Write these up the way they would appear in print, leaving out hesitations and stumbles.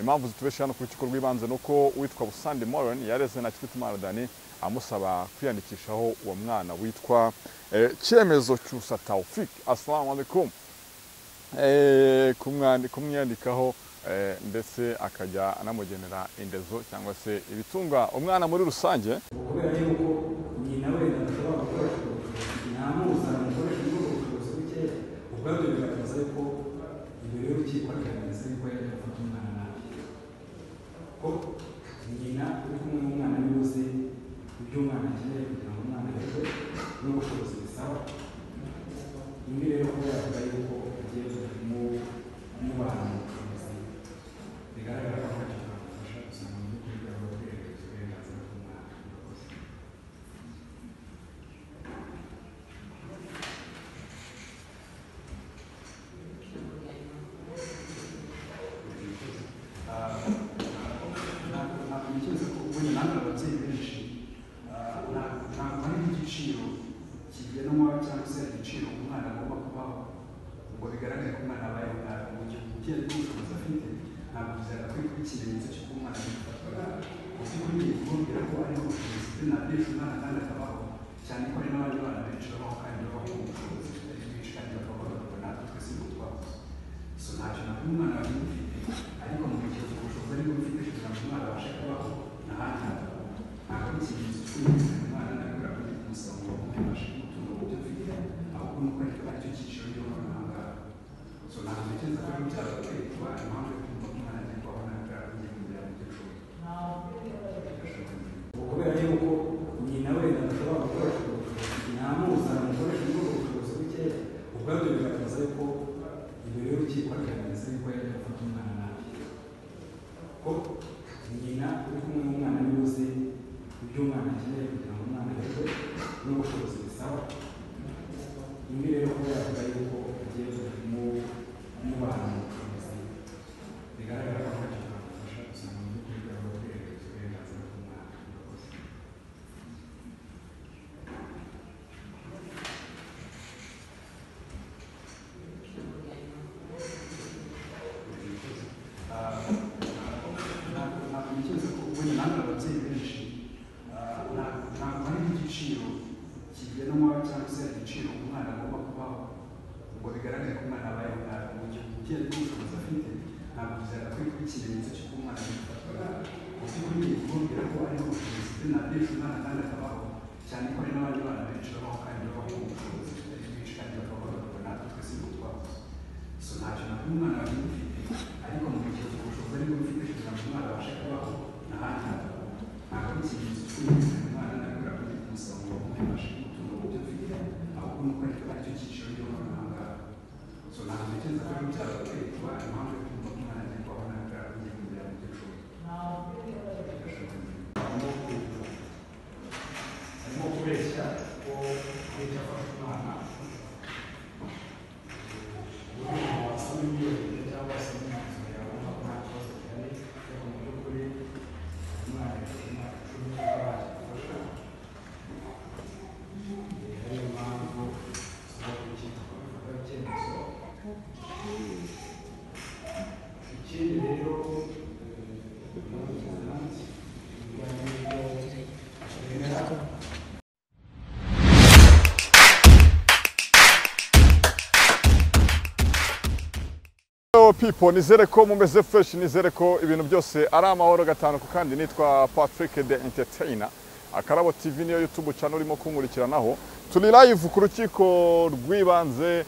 impamvu zitubesha hano ku rukiko rw'ibanze nuko witwa Busandi Moran yareze na Kitimana Dani amusaba kwiyandikishaho uwo mwana witwa Cyemezo Cyusa Taufik. Assalamu alaikum. Kumwandikaho ndetse akajya anamugenera indezo cyangwa se ibitunga umwana muri rusange. Kubera yuko nyina we ndashobora gukoresha inamuzana mukoresha n'ubushobozi buke ubwabyo bigaragaza yuko imbere y'urukiko agaragaza yuko yari afite umwana nabi. Ko nyina uri kumwe n'umwana niwe uzi ibyo umwana akeneye kugira ngo umwana abe n'ubushobozi bisaba. Ibi rero kubera yuko agiye kumubana mu bushobozi bigaragara ko afasha gusanga mu by'ukuri byaba kwerekeza uburenganzira bw'umwana. Kubera yuko nyina we ndashobora gukoresha inamuzana mukoresha n'ubushobozi buke ubwabyo bigaragaza yuko imbere y'urukiko agaragaza yuko yari afite umwana nabi. Ko nyina uri kumwe n'umwana niwe uzi ibyo umwana akeneye kugira ngo umwana abe n'ubushobozi bisaba. Ibi rero kubera yuko agiye kumubana mu bushobozi bigaragara ko afasha gusanga mu by'ukuri byaba kwerekeza uburenganzira bw'umwana. People, nizere ko mumeze fresh, nizere ko ibintu byose ari amahoro gatanu ku kandi nitwa Patrick the Entertainer. Akarabo TV niyo YouTube channel urimo kumurikiranaho. Turi live ku rukiko rw'ibanze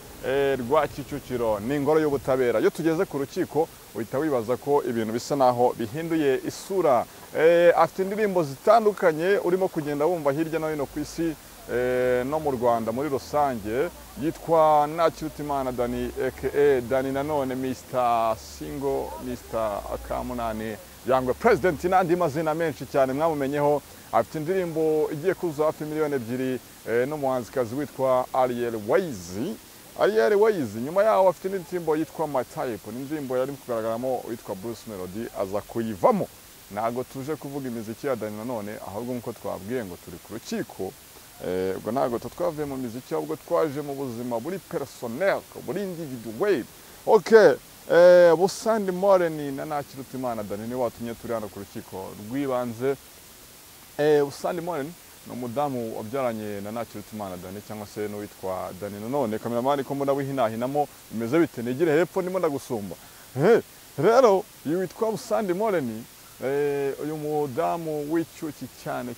rwa Kicukiro n'ingoro y'ubutabera. Iyo tugeze ku rukiko uhita wibaza ko ibintu bisa naho bihinduye isura. Afite indirimbo zitandukanye urimo kugenda wumva hirya no hino ku isi no mu Rwanda muri rusange, yitwa Kitimana Dani aka Dani Nanone, Mr. Single, Mr. Akamunani, Yangwe President n'andi mazina menshi cyane mwamumenyeho. Afite indirimbo igiye kuza hafi miliyoni 2 n'umuhanzikazi witwa Ariel Ways. Nyuma yaho afite indirimbo yitwa My Type, n'indirimbo yari kugaragaramo witwa Bruce Melody aza kuyivamo. Nago tuje kuvuga imiziki ya Dani Nanone, ahubwo nko twabwiye ngo turi ku rukiko. Ubwo ntago twavuye mu miziki, ahubwo twaje mu buzima buri personnel, buri individuel. Okay, Busandi Moreni na Ntakirutimana Dani ni watumye turi hano ku rukiko rw'ibanze. Busandi Moreni ni umudamu wabyaranye na Ntakirutimana Dani cyangwa se n'uwitwa Dani Nanone. Kameramani ko mbona wihinahinamo bimeze bite, nigire hepfo ndimo ndagusumba. Rero uyu witwa Busandi Moreni, uyu mudamu w'icyuki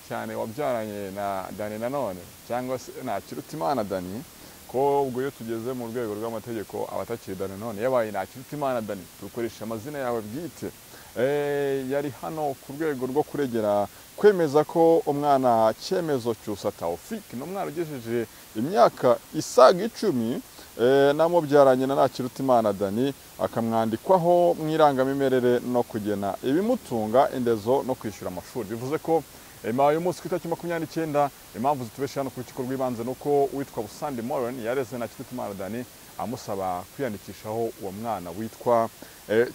cyane wabyaranye na Dani Nanone cyangwa se Ntakirutimana Dani, ko ubwo iyo tugeze mu rwego rw'amategeko abatakiri Dani Nanone yabaye Ntakirutimana Dani, dukoresha amazina yawe bwite. Yari hano ku rwego rwo kuregera kwemeza ko umwana Cyemezo Cyusa Taufik n'umwana ugejeje imyaka isaga 10 namubyaranye na Ntakirutimana Dani, akamwandikwaho mu irangamimerere no kugena ibimutunga, indezo no kwishyura amashuri. Bivuze ko uyu munsi ku itariki 29 impamvu zitubesha hano ku rukiko rw'ibanze nuko witwa Busandi Moreni yareze Ntakirutimana Dani amusaba kwiyandikishaho uwo mwana witwa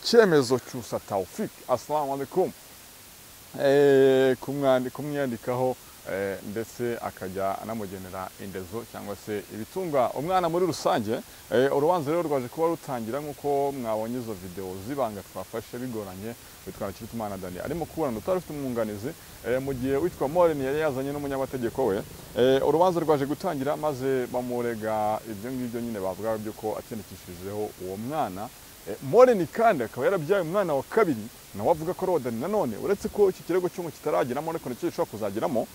Cyemezo Cyusa Taufik. Assalamu alaikum. Kumwandikaho ndetse akajya anamugenera indezo cyangwa se ibitunga umwana muri rusange. Urubanza rero rwaje kuba rutangira nk'uko mwabonye izo video zibanga twafashe bigoranye. Witwa Ntakirutimana Dani arimo kuburana utari ufite umwunganizi, mu gihe witwa Moreni yari yazanye n'umunyamategeko we. Urubanza rwaje gutangira maze bamurega ibyo ngibyo nyine bavuga byuko atendekishijeho uwo mwana. Moreni kandi akaba yarabyaye umwana wa kabiri nawe avuga ko Dani Nanone, uretse ko iki kirego cy'umu kitarageramo ariko nicyo gishobora kuzageramo.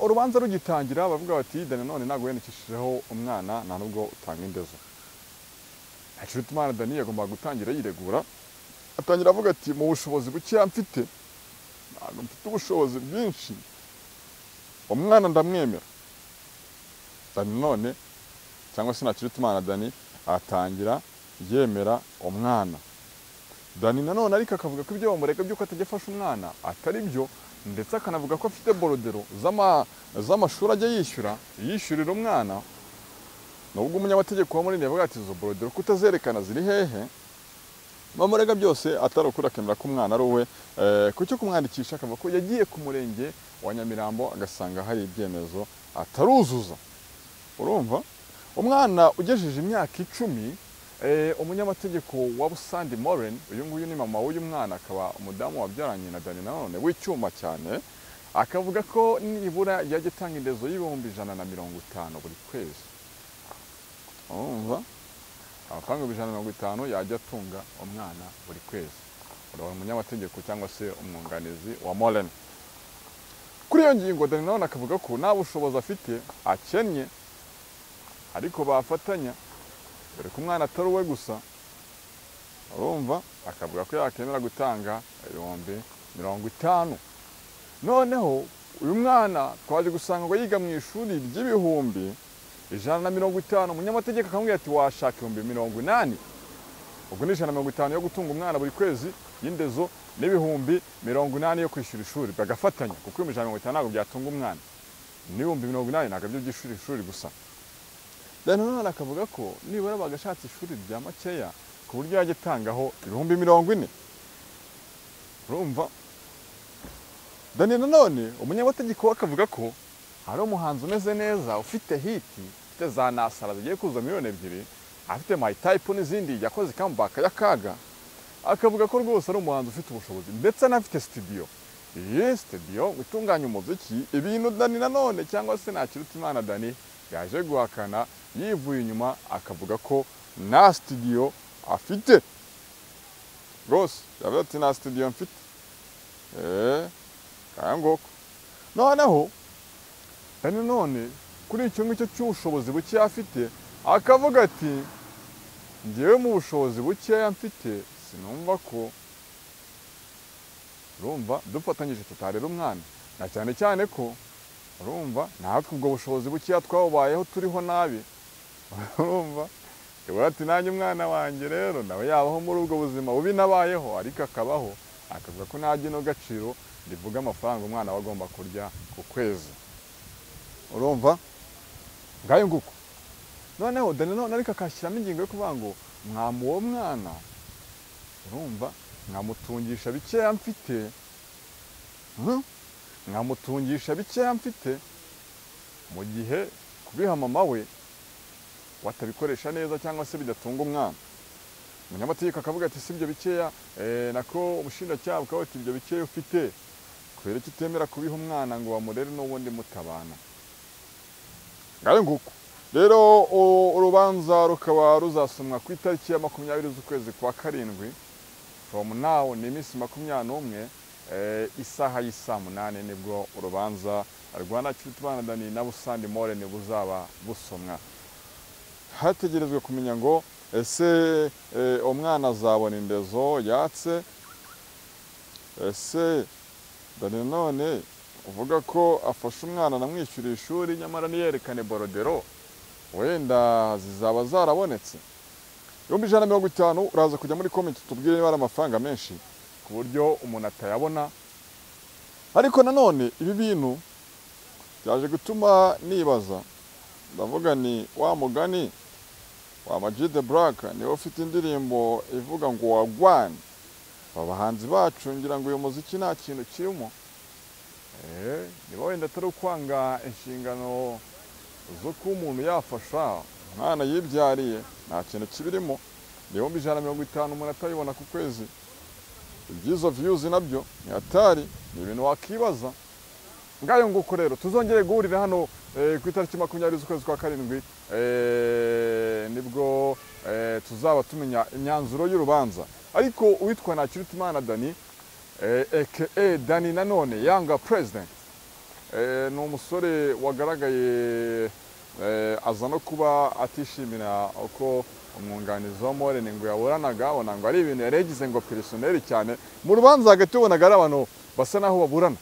Urubanza rugitangira bavuga bati Dani Nanone ntabwo yandikishijeho umwana, nta nubwo utanga indezo. Ntakirutimana Dani yagomba gutangira yiregura, atangira avuga ati mu bushobozi buke mfite, ntabwo mfite ubushobozi bwinshi, umwana ndamwemera. Dani Nanone cyangwa se Ntakirutimana Dani atangira yemera umwana. Dani Nanone ariko akavuga ko ibyo bamurega by'uko atajya afasha umwana atari byo, ndetse akanavuga ko afite borodero z'amashuri ajya yishyurira umwana. Nubwo umunyamategeko wa Moreni yavuga ati izo borodero kutazerekana ziri hehe, bamurega byose atari ukuri, akemera ko umwana ari uwe. Ku cyo kumwandikisha akavuga ko yagiye ku murenge wa Nyamirambo agasanga hari ibyemezo ataruzuza. Urumva umwana ugejeje imyaka 10, umunyamategeko wa Busandi Moreni, uyu nguyu ni mama w'uyu mwana, akaba umudamu wabyaranye na Dani Nanone w'icyuma cyane, akavuga ko nibura yajya atanga indezo y'ibihumbi 150 buri kwezi. Urumva amafaranga 150 yajya atunga umwana buri kwezi. Uri umunyamategeko cyangwa se umwunganizi wa Moreni. Kuri iyo ngingo Dani Nanone akavuga ko nta bushobozi afite, akennye, ariko bafatanya dore ko umwana atari uwe gusa. Urumva akavuga ko yakemera gutanga ibihumbi 50. Noneho uyu mwana twaje gusanga ngo yiga mu ishuri ry'ibihumbi 150. Umunyamategeko akamubwira ati washaka ibihumbi 80. Ubwo ni 150 yo gutunga umwana buri kwezi y'indezo n'ibihumbi 80 yo kwishyura ishuri bagafatanya, kuko 150 ntabwo byatunga umwana, n'ibihumbi 80 ntabwo byo byishuri ishuri gusa. Dani Nanone akavuga ko nibura bagashatse ishuri rya makeya ku buryo yajya atangaho ibihumbi 40. Urumva Dani Nanone umunyamategeko akavuga ko hari umuhanzi umeze neza, ufite hiti, ufite za nasara zigiye kuza miliyoni 2, afite my type n'izindi yakoze comeback y'akaga. Akavuga ko rwose ari umuhanzi ufite ubushobozi ndetse anafite studio. Iyi studio gutunganya umuziki, ibintu Dani Nanone cyangwa se Ntakirutimana Dani yaje guhakana yivuye inyuma, akavuga ko nta studio afite. Rwose yavuze ati nta studio mfite. Kayangoko. Noneho Dani Nanone kuri icyo ngicyo cy'ubushobozi buke afite, akavuga ati ngewe mu bushobozi buke mfite sinumva ko, urumva dufatanyije tutarera umwana, na cyane cyane ko urumva natwe ubwo bushobozi buke twabayeho turiho nabi. Urumva yewe ati nanjye umwana wanjye rero nawe yabaho muri ubwo buzima bubi nabayeho, ariko akabaho. Akavuga ko nta gino gaciro rivuga amafaranga umwana aba agomba kurya ku kwezi. Urumva ngayo nguko. Noneho Dani Nanone ariko akashyiramo ingingo yo kuvuga ngo uwo mwana, urumva nkamutungisha bikeya mfite, nkamutungisha bikeya mfite, mu gihe kubiha mama we watabikoresha neza cyangwa se bidatunga umwana. umunyamategeko akavuga ati si ibyo bikeya nako umushinjacyaha ukavuga ati ibyo bikeya ufite kubera ko utemera kubiha umwana ngo bamurere n'ubundi mutabana. Ngayo nguko rero urubanza rukaba ruzasomwa ku itariki ya 20 z'ukwezi kwa karindwi from now ni iminsi 21 isaha y'isa 8 nibwo urubanza rwa Ntakirutimana Dani na Busandi Morene buzaba busomwa. Hategerezwe kumenya ngo ese umwana azabona indezo yatse, ese Nanone uvuga ko afashe umwana namwishyura ishuri nyamara niyerekane borodero wenda zizaba zarabonetse. 150 uraza kujya muri comment tubwire niba ari amafaranga menshi ku buryo umuntu atayabona. Ariko nanone ibi bintu byaje gutuma nibaza, ndavuga ni wa mugani wa Majid Black niwe ufite indirimbo ivuga ngo wagwan. Abahanzi bacu ngira ngo uyu muziki nta kintu kirimo. Niba wenda atari ukwanga inshingano zo ko umuntu yafasha umwana yibyariye nta kintu kibirimo. 150 umuntu atayibona ku kwezi. Ibyizo views nabyo ni atari ni ibintu wakibaza. Ngayo nguko rero tuzongere guhurira hano ku itariki 20 z'ukwezi kwa karindwi nibwo tuzaba tumenya imyanzuro y'urubanza. Ariko uwitwa Ntakirutimana Dani aka Dani Nanone Yanga President ni umusore wagaragaye aza no kuba atishimira uko umwunganizi wa Morene ngo yaburanaga, abona ngo ari ibintu yaregize ngo personnel cyane mu rubanza hagati ubonaga ari abantu basa naho baburana.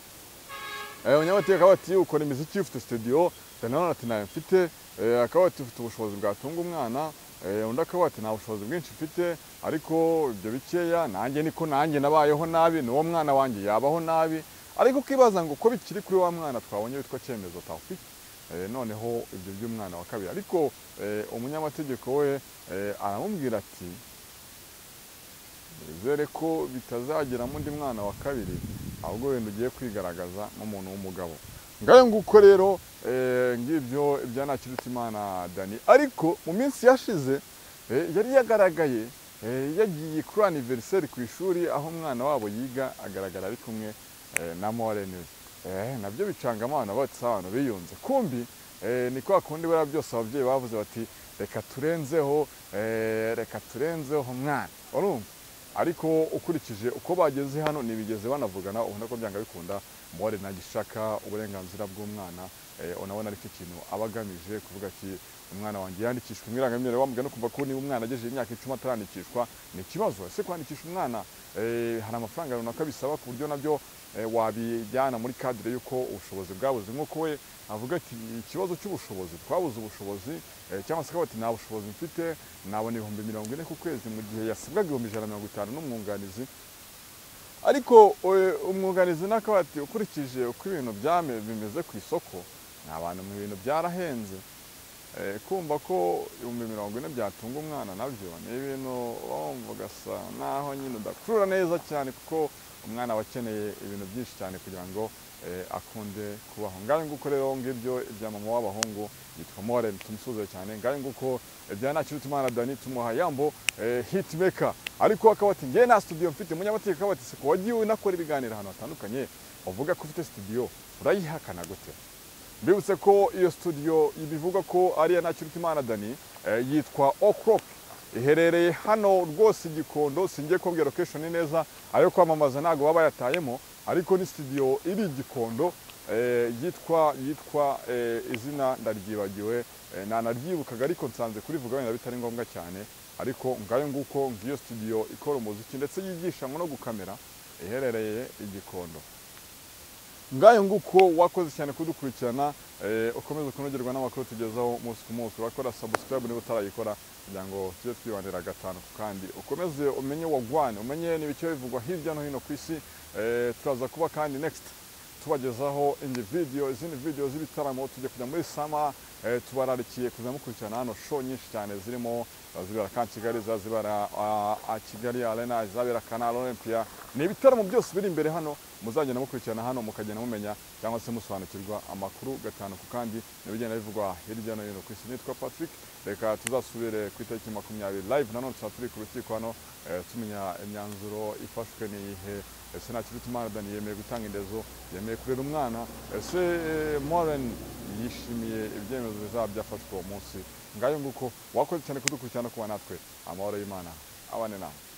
Umunyamategeko bati ukora imiziki ufite studio, Nanone ati nayo mfite, akaba ati ufite ubushobozi bwatunga umwana, undi akaba ati nta bushobozi bwinshi mfite, ariko ibyo bikeya nanjye niko nanjye nabayeho nabi n'uwo mwana wanjye yabaho nabi. Ariko kibaza ngo ko bikiri kuri wa mwana twabonye witwa cyemezo tafite noneho ibyo by'umwana wa kabiri. Ariko umunyamategeko we aramubwira ati bizere ko bitazagera mu ndi mwana wa kabiri ahubwo wenda ugiye kwigaragaza nk'umuntu w'umugabo. Ngayo nguko rero ngibyo ibya Ntakirutimana Dani. Ariko mu minsi yashize yari yagaragaye yagiye kuri anniversaire ku ishuri aho umwana wabo yiga agaragara ari kumwe na Morene. Nabyo bicanga abana bose abantu biyunze. Kumbi ni kwa kundi bara byose ababyeyi bavuze bati reka turenzeho umwana. Urumva? Ariko ukurikije uko bageze hano nibigeze banavugana ubona ko byanga bikunda Morene agishaka uburenganzira bw'umwana. Unabona ariko ikintu abagamije kuvuga ati umwana wanjye yandikishwe mwirangamimerere wamubwira no kumva ko ni umwana agejeje imyaka 10 atarandikishwa ni kibazo. Ese kwandikisha umwana hari amafaranga runaka bisaba ku buryo nabyo wabijyana muri cadre yuko ubushobozi bwabuze. Nkuko we avuga ati ikibazo cy'ubushobozi twabuze ubushobozi cyangwa se akaba ati nta bushobozi mfite, nabona 40 ku kwezi mu gihe yasabwaga 150 n'umwunganizi. Ariko umwunganizi nakaba ati ukurikije uko ibintu bimeze ku isoko n'abantu mu bintu byarahenze, kumva ko 40 byatunga umwana nabyo ni ibintu wumva gasa naho nyine udakurura neza cyane, kuko umwana wakeneye ibintu byinshi cyane kugira ngo akunde kubaho. Ngayo nguko rero ngibyo ibya mama w'abahungu yitwa Morene tumusuze cyane. Ngayo nguko ibya Ntakirutimana Dani tumuha yambo hitmaker. Ariko akaba ati ngiye na studio mfite. Umunyamategeko akaba ati siko wagiye unakora ibiganiro ahantu hatandukanye uvuga ko ufite studio urayihakana gute? Mbibutse ko iyo studio ibivuga ko ari ya Ntakirutimana Dani yitwa O'Clock, iherereye hano rwose Gikondo. Singiye kubwira location neza ayo kwamamaza ntago baba yatayemo, ariko ni studio iri Gikondo yitwa izina ndaryibagiwe nanaryibukaga, ariko nsanze kurivuga wenda bitari ngombwa cyane. Ariko ngayo nguko ngiyo studio ikora umuziki ndetse yigisha no gukamera, iherereye Gikondo. Ngayo nguko wakoze cyane kudukurikirana, ukomeze kunogerwa n'amakuru tugezaho umunsi ku munsi. Wakora subscribe niba utarayikora kugira ngo tujye twibandira gatanu kandi ukomeze umenye wagwane, umenye n'ibicyo bivugwa hirya no hino ku isi. Turaza kuba kandi next tubagezaho izindi video z'ibitaramo. Tujye kujya muri sama, tubararikiye kuzamukurikirana hano show nyinshi cyane zirimo zibera kandi Kigali, zibera Kigali Arena, zabera Canal Olympia. Ni ibitaramo byose biri imbere hano muzagenda mukurikirana hano mukagenda mumenya cyangwa se musobanukirwa amakuru gatanu ku kandi n'ibigenda bivugwa hirya no hino ku isi. Nitwa Patrick, reka tuzasubire ku itariki 20 live nanone turi ku rukiko hano tumenya imyanzuro ifashwe n'iyihe. Ese Ntakirutimana Dani yemeye gutanga indezo, yemeye kurera umwana, ese Moren yishimiye ibyemezo bizaba byafashwe uwo munsi. Ngayo nguko wakoze cyane kudukurikirana kuba natwe, amahoro y'Imana abane nawe.